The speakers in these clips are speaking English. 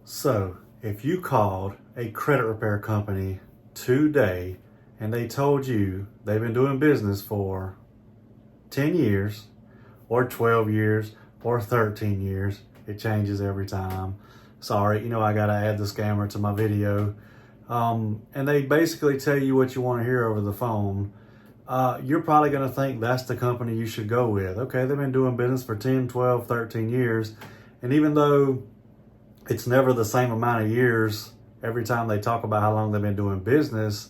So, if you called a credit repair company today and they told you they've been doing business for 10 years or 12 years or 13 years, it changes every time. Sorry, I got to add the scammer to my video. And they basically tell you what you want to hear over the phone. You're probably going to think that's the company you should go with. Okay, they've been doing business for 10, 12, 13 years. And even though it's never the same amount of years every time they talk about how long they've been doing business,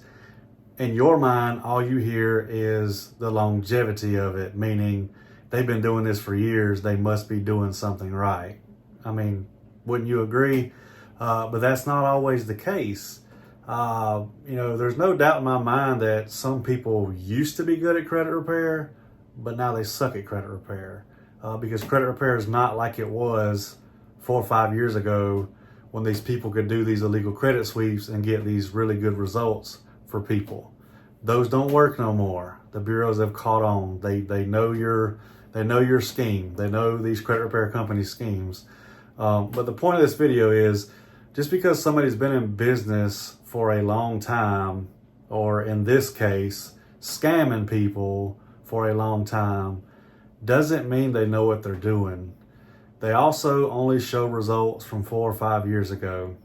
in your mind, all you hear is the longevity of it, meaning they've been doing this for years, they must be doing something right. I mean, wouldn't you agree? But that's not always the case. There's no doubt in my mind that some people used to be good at credit repair, but now they suck at credit repair. Because credit repair is not like it was 4 or 5 years ago when these people could do these illegal credit sweeps and get these really good results for people. Those don't work no more. The bureaus have caught on. They know your scheme. They know these credit repair company schemes. But the point of this video is, just because somebody's been in business for a long time, or in this case, scamming people for a long time, doesn't mean they know what they're doing. They also only show results from 4 or 5 years ago.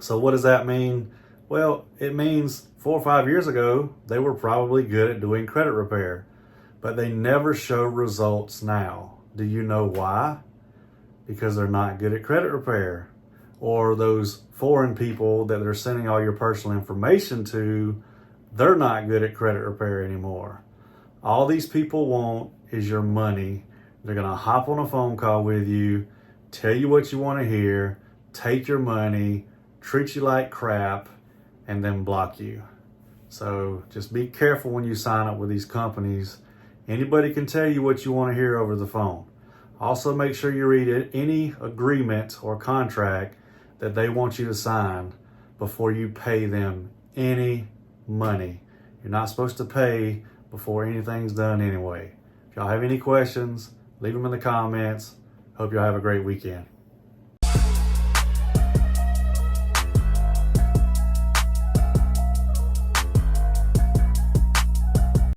So what does that mean? Well, it means 4 or 5 years ago, they were probably good at doing credit repair, but they never show results now. Do you know why? Because they're not good at credit repair. Or those foreign people that they're sending all your personal information to, they're not good at credit repair anymore. All these people want is your money. They're going to hop on a phone call with you, tell you what you want to hear, take your money, treat you like crap, and then block you. So just be careful when you sign up with these companies. Anybody can tell you what you want to hear over the phone. Also, make sure you read any agreement or contract that they want you to sign before you pay them any money. You're not supposed to pay before anything's done anyway. If y'all have any questions, leave them in the comments. Hope y'all have a great weekend.